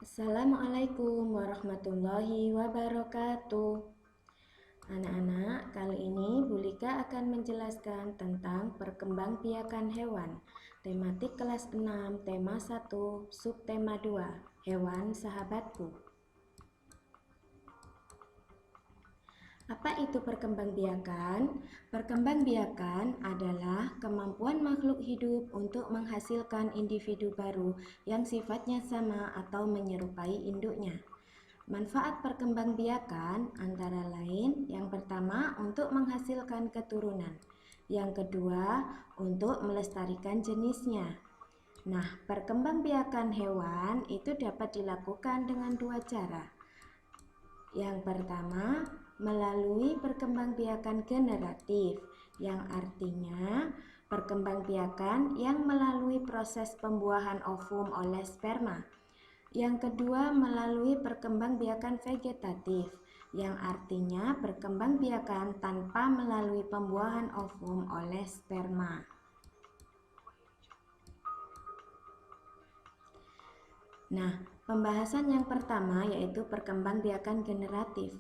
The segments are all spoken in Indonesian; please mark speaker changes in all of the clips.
Speaker 1: Assalamualaikum warahmatullahi wabarakatuh. Anak-anak, kali ini Bu Lika akan menjelaskan tentang perkembangbiakan hewan. Tematik kelas 6, tema 1, subtema 2, hewan sahabatku. Apa itu perkembangbiakan? Perkembangbiakan adalah kemampuan makhluk hidup untuk menghasilkan individu baru yang sifatnya sama atau menyerupai induknya. Manfaat perkembangbiakan antara lain yang pertama untuk menghasilkan keturunan, yang kedua untuk melestarikan jenisnya. Nah, perkembangbiakan hewan itu dapat dilakukan dengan dua cara. Yang pertama, melalui perkembangbiakan generatif, yang artinya perkembangbiakan yang melalui proses pembuahan ovum oleh sperma. Yang kedua, melalui perkembangbiakan vegetatif, yang artinya perkembangbiakan tanpa melalui pembuahan ovum oleh sperma. Nah, pembahasan yang pertama yaitu perkembangbiakan generatif.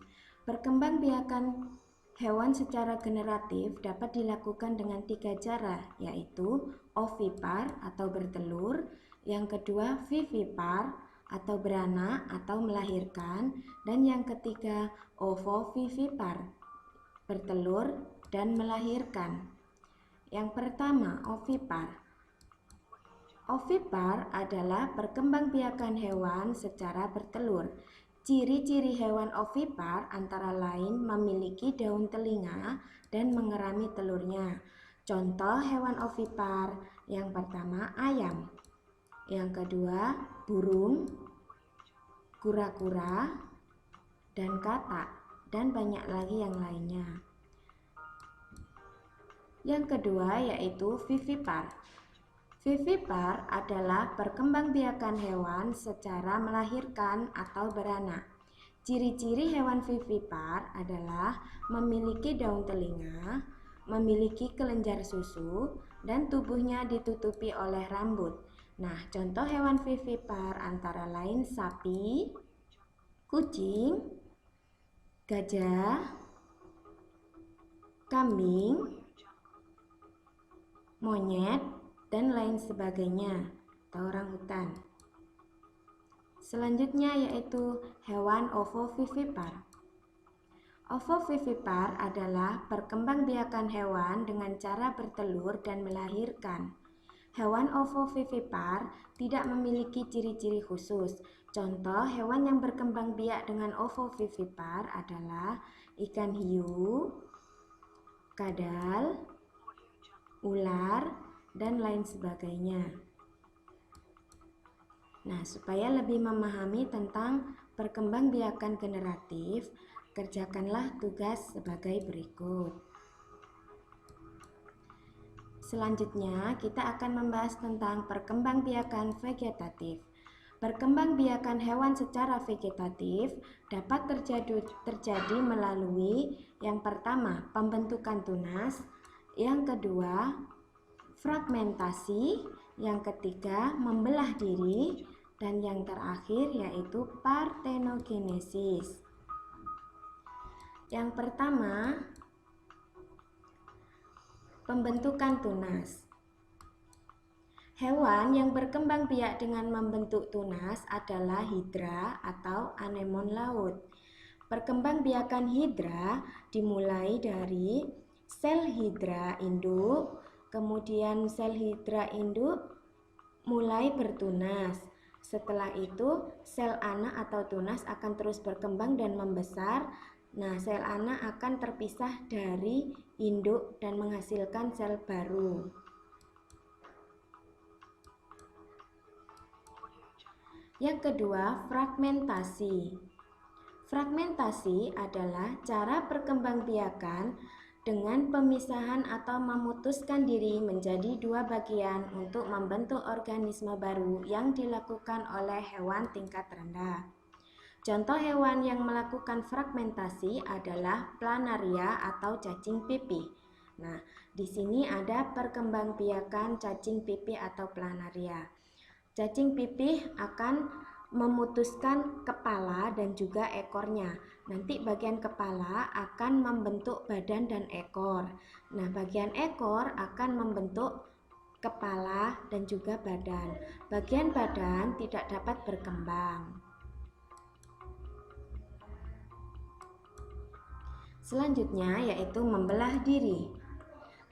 Speaker 1: Perkembangbiakan hewan secara generatif dapat dilakukan dengan tiga cara, yaitu ovipar atau bertelur, yang kedua vivipar atau beranak atau melahirkan, dan yang ketiga ovovivipar, bertelur dan melahirkan. Yang pertama, ovipar. Ovipar adalah perkembangbiakan hewan secara bertelur. Ciri-ciri hewan ovipar antara lain memiliki daun telinga dan mengerami telurnya. Contoh hewan ovipar yang pertama ayam, yang kedua burung, kura-kura, dan katak, dan banyak lagi yang lainnya. Yang kedua yaitu vivipar. Vivipar adalah perkembangbiakan hewan secara melahirkan atau beranak. Ciri-ciri hewan vivipar adalah memiliki daun telinga, memiliki kelenjar susu, dan tubuhnya ditutupi oleh rambut. Nah, contoh hewan vivipar antara lain sapi, kucing, gajah, kambing, monyet, dan lain sebagainya, atau orangutan. Selanjutnya yaitu hewan ovovivipar. Ovovivipar adalah perkembangbiakan hewan dengan cara bertelur dan melahirkan. Hewan ovovivipar tidak memiliki ciri-ciri khusus. Contoh hewan yang berkembang biak dengan ovovivipar adalah ikan hiu, kadal, ular, dan lain sebagainya. Nah, supaya lebih memahami tentang perkembangbiakan generatif, kerjakanlah tugas sebagai berikut. Selanjutnya, kita akan membahas tentang perkembangbiakan vegetatif. Perkembangbiakan hewan secara vegetatif dapat terjadi melalui yang pertama, pembentukan tunas, yang kedua, fragmentasi, yang ketiga, membelah diri, dan yang terakhir yaitu partenogenesis. Yang pertama, pembentukan tunas. Hewan yang berkembang biak dengan membentuk tunas adalah hidra atau anemon laut. Perkembangbiakan hidra dimulai dari sel hidra induk, kemudian sel hidra induk mulai bertunas. Setelah itu, sel anak atau tunas akan terus berkembang dan membesar. Nah, sel anak akan terpisah dari induk dan menghasilkan sel baru. Yang kedua, fragmentasi. Fragmentasi adalah cara perkembangbiakan dengan pemisahan atau memutuskan diri menjadi dua bagian untuk membentuk organisme baru yang dilakukan oleh hewan tingkat rendah. Contoh hewan yang melakukan fragmentasi adalah planaria atau cacing pipih. Nah, di sini ada perkembangbiakan cacing pipih atau planaria. Cacing pipih akan memutuskan kepala dan juga ekornya. Nanti bagian kepala akan membentuk badan dan ekor. Nah, bagian ekor akan membentuk kepala dan juga badan. Bagian badan tidak dapat berkembang. Selanjutnya yaitu membelah diri.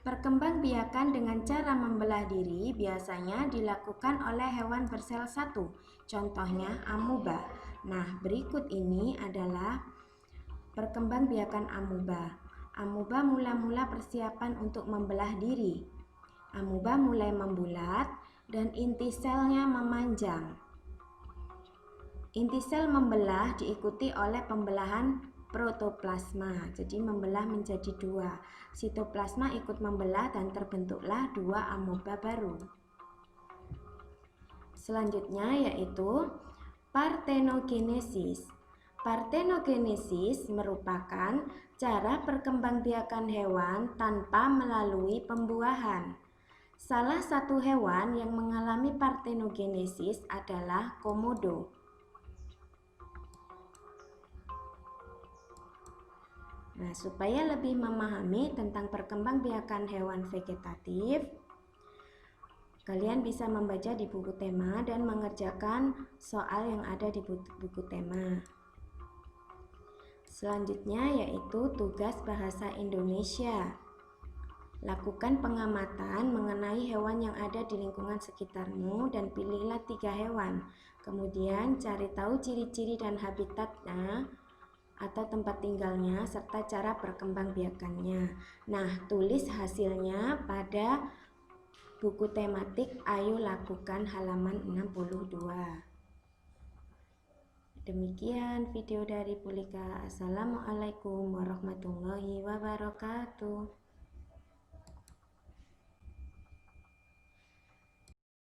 Speaker 1: Perkembangbiakan dengan cara membelah diri biasanya dilakukan oleh hewan bersel satu, contohnya amuba. Nah, berikut ini adalah perkembangbiakan amuba. Amuba mula-mula persiapan untuk membelah diri. Amuba mulai membulat dan inti selnya memanjang. Inti sel membelah diikuti oleh pembelahan protoplasma, jadi membelah menjadi dua. Sitoplasma ikut membelah dan terbentuklah dua amoeba baru. Selanjutnya yaitu partenogenesis. Partenogenesis merupakan cara perkembangbiakan hewan tanpa melalui pembuahan. Salah satu hewan yang mengalami partenogenesis adalah komodo. Nah, supaya lebih memahami tentang perkembangbiakan hewan vegetatif, kalian bisa membaca di buku tema dan mengerjakan soal yang ada di buku tema. Selanjutnya yaitu tugas bahasa Indonesia. Lakukan pengamatan mengenai hewan yang ada di lingkungan sekitarmu dan pilihlah 3 hewan. Kemudian cari tahu ciri-ciri dan habitatnya atau tempat tinggalnya serta cara perkembangbiakannya. Nah, tulis hasilnya pada buku tematik Ayo Lakukan halaman 62. Demikian video dari Pulika. Assalamualaikum warahmatullahi wabarakatuh.